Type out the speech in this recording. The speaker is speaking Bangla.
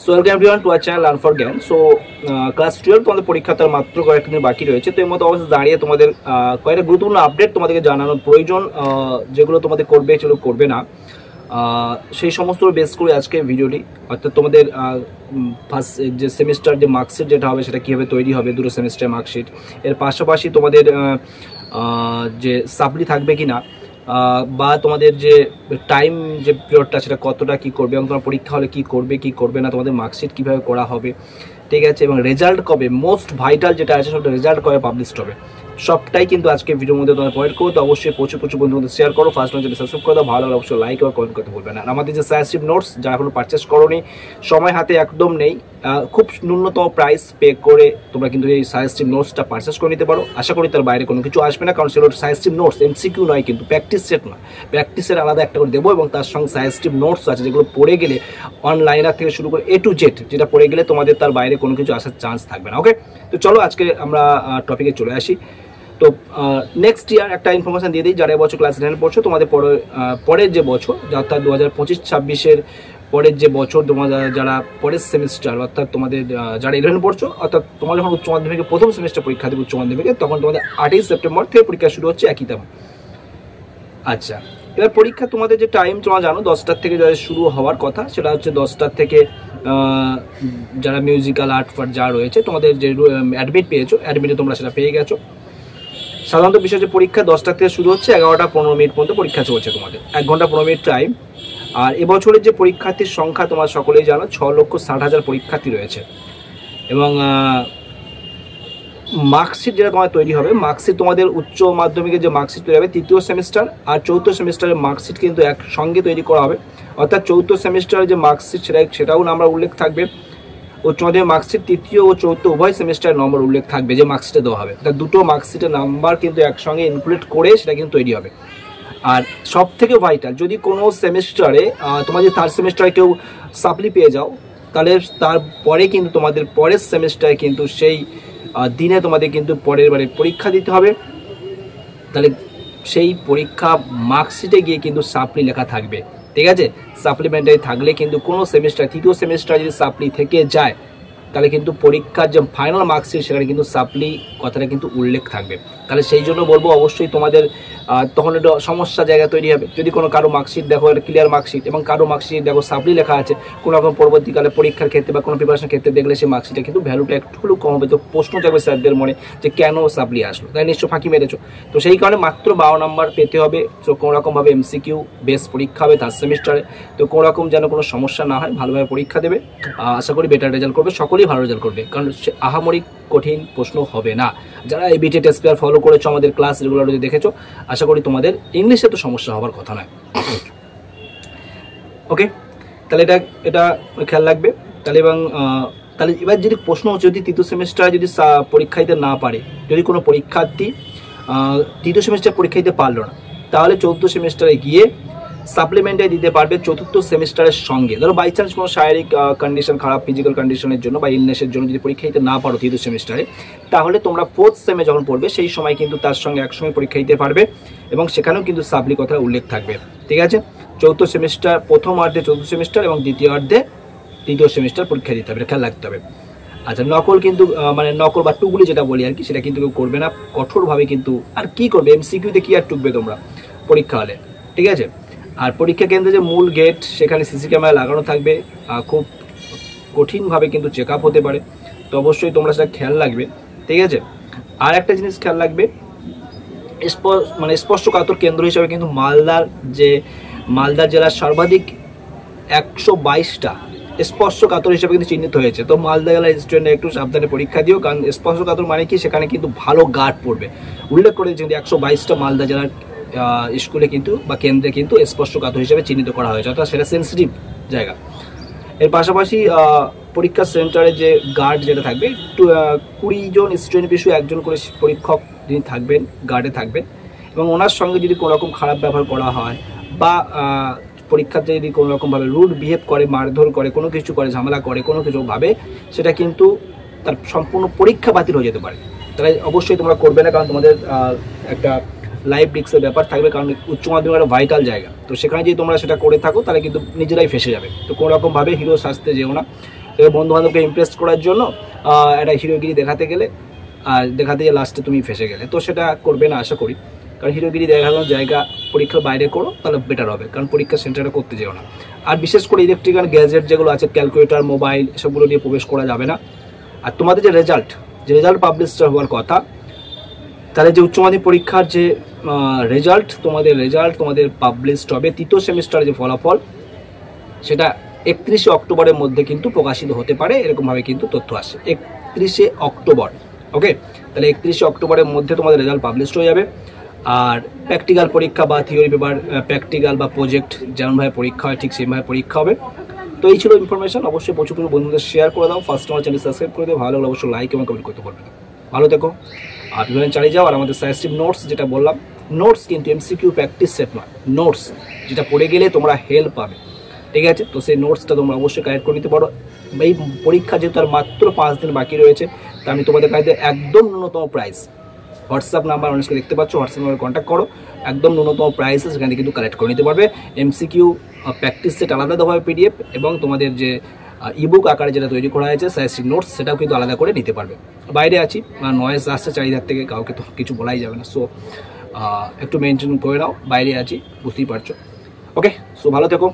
So welcome everyone to our channel learn for জ্ঞান। সো ক্লাস 12 তোমাদের পরীক্ষা তার মাত্র কয়েকদিন বাকি রয়েছে। তো এর মতো অবস্থা দাঁড়িয়ে তোমাদের কয়েকটা গুরুত্বপূর্ণ আপডেট তোমাদেরকে জানানোর প্রয়োজন, যেগুলো তোমাদের করবে যেগুলো করবে না, সেই সমস্ত বেস করে আজকে ভিডিওটি। অর্থাৎ তোমাদের ফার্স্ট যে সেমিস্টার যে মার্কশিট যেটা হবে সেটা কীভাবে তৈরি হবে, দুটো সেমিস্টার মার্কশিট, এর পাশাপাশি তোমাদের যে সাপ্লি থাকবে কি না, বা তোমাদের যে টাইম যে পিরিয়ডটা সেটা কতটা কী করবে, এবং তোমার পরীক্ষা হলে কী করবে কী করবে না, তোমাদের মার্কশিট কীভাবে করা হবে, ঠিক আছে, এবং রেজাল্ট কবে, মোস্ট ভাইটাল যেটা আছে সেটা রেজাল্ট কবে পাবলিশড হবে, সবটাই কিন্তু আজকে ভিডিওর মধ্যে তোমার পয়েন্ট করো। তো অবশ্যই প্রচুর বন্ধুর মধ্যে শেয়ার করো, ফার্স্ট যদি সাবস্ক্রাইব করে দাও, ভালো হলে অবশ্যই লাইক আর কমেন্ট করতে বলবে না। আর আমাদের যে সাজেস্টিভ নোটস যারা এখনো পারচেস করোনি, সময় হাতে একদম নেই, খুব ন্যূনতম প্রাইস পে করে তোমরা কিন্তু এই সাজেস্টিভ নোটসটা পারচেস করে নিতে পারো। আশা করি তার বাইরে কোনো কিছু আসবে না, কারণ সেগুলো সাজেস্টিভ নোটস, এমসিকিউ নয়, কিন্তু প্র্যাকটিস সেট নয়। প্র্যাকটিসের আলাদা একটা করে দেবো, এবং তার সঙ্গে সাজেস্টিভ নোটস আছে যেগুলো পড়ে গেলে অনলাইনার থেকে শুরু করে A to Z যেটা পড়ে গেলে তোমাদের তার বাইরে কোনো কিছু আসার চান্স থাকবে না। ওকে, তো চলো আজকে আমরা টপিকে চলে আসি। তো নেক্সট ইয়ার একটা ইনফরমেশন দিয়ে দিই, যারা এবছর ক্লাস 11 পড়ছো, তোমাদের পরের যে বছর অর্থাৎ 2025-26-এর পরের যে বছর, তোমাদের যারা পরের সেমিস্টার অর্থাৎ তোমাদের যারা 11 পড়ছো, অর্থাৎ তোমরা যখন উচ্চ মাধ্যমিকে প্রথম সেমিস্টার পরীক্ষা দেবে উচ্চ মাধ্যমিকে, তখন তোমাদের 8ই সেপ্টেম্বর থেকে পরীক্ষা শুরু হচ্ছে একই তেমন। আচ্ছা, এবার পরীক্ষা তোমাদের যে টাইম তোমরা জানো 10টার থেকে যাদের শুরু হওয়ার কথা, সেটা হচ্ছে 10টার থেকে যারা মিউজিক্যাল আর্ট ফার্ট যা রয়েছে, তোমাদের যে অ্যাডমিট পেয়েছো, অ্যাডমিটে তোমরা সেটা পেয়ে গেছো। সাধারণত বিষয় যে পরীক্ষা 10টা থেকে শুরু হচ্ছে, 11টা 15 মিনিট পর্যন্ত পরীক্ষা চলছে তোমাদের, 1 ঘন্টা 15 মিনিট টাইম। আর এবছরের যে পরীক্ষার্থীর সংখ্যা তোমরা সকলেই জানো, 6,60,000 পরীক্ষার্থী রয়েছে। এবং মার্কশিট যেটা তোমার তৈরি হবে, মার্কশিট তোমাদের উচ্চ মাধ্যমিকের যে মার্কশিট তৈরি হবে তৃতীয় সেমিস্টার আর চতুর্থ সেমিস্টারের মার্কশিট কিন্তু একসঙ্গে তৈরি করা হবে। অর্থাৎ চতুর্থ সেমিস্টারের যে মার্কশিট সেটাও নাম্বার উল্লেখ থাকবে, উচ্চ মাধ্যমিক মার্কশিট তৃতীয় ও চতুর্থ উভয় সেমিস্টারের নম্বর উল্লেখ থাকবে যে মার্কশিটে দেওয়া হবে। তা দুটো মার্কশিটের নাম্বার কিন্তু একসঙ্গে ইনক্লুড করে সেটা কিন্তু তৈরি হবে। আর সব থেকে ভাইটাল, যদি কোনো সেমিস্টারে তোমার যে থার্ড সেমিস্টারে কেউ সাপ্লি পেয়ে যাও, তাহলে তারপরে কিন্তু তোমাদের পরের সেমিস্টারে কিন্তু সেই দিনে তোমাদের কিন্তু পরের বারে পরীক্ষা দিতে হবে। তাহলে সেই পরীক্ষা মার্কশিটে গিয়ে কিন্তু সাপ্লি লেখা থাকবে, ঠিক আছে। সাপ্লিমেন্টারি থাকলে কিন্তু কোনো সেমিস্টার, তৃতীয় সেমিস্টার যদি সাপ্লি থেকে যায়, তাহলে কিন্তু পরীক্ষার যে ফাইনাল মার্কশিট সেখানে কিন্তু সাপ্লি কথাটা কিন্তু উল্লেখ থাকবে। তাহলে সেই জন্য বলবো অবশ্যই তোমাদের তখন একটু সমস্যা জায়গা তৈরি হবে। যদি কোনো কারো মার্কশিট দেখো একটা ক্লিয়ার মার্কশিট, এবং কারো মার্কশিট দেখো সাপ্লি লেখা আছে, কোনো রকম পরবর্তীকালে পরীক্ষার ক্ষেত্রে বা কোনো প্রিপারেশনের ক্ষেত্রে দেখলে সেই মার্কশিটে কিন্তু ভ্যালুটা একটু হলেও কম হবে। তো প্রশ্ন থাকবে স্যারদের মনে যে কেন সাপ্লি আসলো, তাই নিশ্চয় ফাঁকি মেরেছো। তো সেই কারণে মাত্র 12 নম্বর পেতে হবে। তো কোনো রকমভাবে MCQ বেস পরীক্ষা হবে থার্ড সেমিস্টারে। তো কোনো রকম যেন কোনো সমস্যা না হয়, ভালোভাবে পরীক্ষা দেবে, আশা করি বেটার রেজাল্ট করবে, সকলেই ভালো রেজাল্ট করবে, কারণ আহামরি কঠিন প্রশ্ন হবে না। যারা ABT টেস্ট পেপার ফলো করেছো, আমাদের ক্লাস রেগুলার যদি দেখেছো, আশা করি তোমাদের ইংলিশে তো সমস্যা হওয়ার কথা নয়। ওকে, তাহলে এটা খেয়াল রাখবে। তাহলে এবং তাহলে এবার যদি প্রশ্ন হচ্ছে, যদি তৃতীয় সেমিস্টারে যদি পরীক্ষা দিতে না পারে, যদি কোনো পরীক্ষার্থী তৃতীয় সেমিস্টার পরীক্ষা দিতে পারলো না, তাহলে চতুর্থ সেমিস্টারে গিয়ে সাপ্লিমেন্টারি দিতে পারবে চতুর্থ সেমিস্টারের সঙ্গে। ধরো বাই চান্স কোনো শারীরিক কন্ডিশন, খারাপ ফিজিক্যাল কন্ডিশনের জন্য বা ইলনেসের জন্য যদি পরীক্ষা দিতে না পারো তৃতীয় সেমিস্টারে, তাহলে তোমরা ফোর্থ সেমে যখন পড়বে সেই সময় কিন্তু তার সঙ্গে একসঙ্গে পরীক্ষা দিতে পারবে, এবং সেখানেও কিন্তু সাপ্লি কথা উল্লেখ থাকবে, ঠিক আছে। চতুর্থ সেমিস্টার প্রথম অর্ধে চতুর্থ সেমিস্টার এবং দ্বিতীয় অর্ধে তৃতীয় সেমিস্টার পরীক্ষা দিতে হবে, খেয়াল রাখতে হবে। আচ্ছা, নকল কিন্তু মানে নকল বা টুকলি যেটা বলি আর কি, সেটা কিন্তু কেউ করবে না কঠোরভাবে। কিন্তু আর কি করবে, MCQতে কি আর টুকবে তোমরা পরীক্ষা হলে, ঠিক আছে। আর পরীক্ষা কেন্দ্রে যে মূল গেট, সেখানে CC ক্যামেরা লাগানো থাকবে, খুব কঠিনভাবে কিন্তু চেক আপ হতে পারে। তো অবশ্যই তোমরা সেটা খেয়াল রাখবে, ঠিক আছে। আর একটা জিনিস খেয়াল রাখবে, স্পর্শকাতর কেন্দ্র হিসাবে কিন্তু মালদার জেলার সর্বাধিক 122টা স্পর্শকাতর হিসেবে কিন্তু চিহ্নিত হয়েছে। তো মালদা জেলার স্টুডেন্টরা একটু সাবধানে পরীক্ষা দিও, কারণ স্পর্শকাতর মানে কি, সেখানে কিন্তু ভালো গার্ড পড়বে। উল্লেখ করে দিয়েছে 122টা মালদা জেলার স্কুলে কিন্তু বা কেন্দ্রে কিন্তু স্পর্শকাতর হিসেবে চিহ্নিত করা হয়েছে, অর্থাৎ সেটা সেন্সিটিভ জায়গা। এর পাশাপাশি পরীক্ষা সেন্টারে যে গার্ড যেটা থাকবে, 20 জন স্টুডেন্ট পিছু একজন করে পরীক্ষক যিনি থাকবেন গার্ডে থাকবেন, এবং ওনার সঙ্গে যদি কোনো রকম খারাপ ব্যবহার করা হয় বা পরীক্ষাতে যদি কোনো রকমভাবে রুড বিহেভ করে, মারধর করে, কোনো কিছু করে, ঝামেলা করে, কোনো কিছু ভাবে, সেটা কিন্তু তার সম্পূর্ণ পরীক্ষা বাতিল হয়ে যেতে পারে। তাহলে অবশ্যই তোমরা করবে না, কারণ তোমাদের একটা লাইফ রিস্কের ব্যাপার থাকবে, কারণ উচ্চ মাধ্যমিক একটা ভাইটাল জায়গা। তো সেখানে যদি তোমরা সেটা করে থাকো, তাহলে কিন্তু নিজেরাই ফেসে যাবে। তো কোনো রকমভাবে হিরো সাজতে যেও না, এবার বন্ধুবান্ধবকে ইমপ্রেস করার জন্য একটা হিরোগিরি দেখাতে গেলে আর দেখাতে গিয়ে লাস্টে তুমি ফেসে গেলে, তো সেটা করবে না আশা করি। কারণ হিরোগিরি দেখানোর জায়গা পরীক্ষার বাইরে করো, তাহলে বেটার হবে, কারণ পরীক্ষা সেন্টারে করতে যেও না। আর বিশেষ করে ইলেকট্রিক্যাল গ্যাজেট যেগুলো আছে, ক্যালকুলেটর, মোবাইল, এসবগুলো নিয়ে প্রবেশ করা যাবে না। আর তোমাদের যে রেজাল্ট পাবলিশ হওয়ার কথা, তাহলে যে উচ্চ মাধ্যমিক পরীক্ষার যে রেজাল্ট তোমাদের পাবলিশড হবে, তৃতীয় সেমিস্টারের যে ফলাফল, সেটা 31শে অক্টোবরের মধ্যে কিন্তু প্রকাশিত হতে পারে, এরকমভাবে কিন্তু তথ্য আসে। 31শে অক্টোবর, ওকে। তাহলে 31শে অক্টোবরের মধ্যে তোমাদের রেজাল্ট পাবলিশড হয়ে যাবে। আর প্র্যাকটিক্যাল পরীক্ষা বা থিওরি পেপার, প্র্যাকটিক্যাল বা প্রজেক্ট যেমনভাবে পরীক্ষা হয় ঠিক সেমভাবে পরীক্ষা হবে। তো এই ছিল ইনফরমেশন। অবশ্যই প্রচুর বন্ধুদের শেয়ার করে দাও, ফার্স্ট আমার চ্যানেল সাবস্ক্রাইব করে দাও, ভালো লাগলে অবশ্যই লাইক এবং কমেন্ট করতে পারবে। ভালো থেকো, আর বিভিন্ন চালিয়ে যাও। আর আমাদের সাজেস্টিভ নোটস যেটা বললাম, নোটস কিন্তু এমসিকিউ প্র্যাকটিস সেট নয়, নোটস যেটা পড়ে গেলে তোমরা হেল্প পাবে, ঠিক আছে। তো সেই নোটসটা তোমরা অবশ্যই কালেক্ট করে নিতে পারো। এই পরীক্ষা যেহেতু আর মাত্র 5 দিন বাকি রয়েছে, তা আমি তোমাদের কাছে একদম ন্যূনতম প্রাইস, হোয়াটসঅ্যাপ নাম্বার মানুষকে দেখতে পাচ্ছ, হোয়াটসঅ্যাপ নাম্বারে কন্ট্যাক্ট করো, একদম ন্যূনতম প্রাইসে সেখান থেকে কিন্তু কালেক্ট করে নিতে পারবে। এমসিকিউ প্র্যাকটিস সেট আলাদা দেওয়া হবে পিডিএফ, এবং তোমাদের যে ইবুক আকারে যেটা তৈরি করা হয়েছে সাজেস্টিভ নোটস, সেটাও কিন্তু আলাদা করে নিতে পারবে। বাইরে আছি, নয়েজ আসছে চারিধার থেকে, কাউকে তো কিছু বলাই যাবে না, সো একটু মেনটেন করে নাও, বাইরে আছি বুঝতেই পারছো, ওকে। সো ভালো থেকো।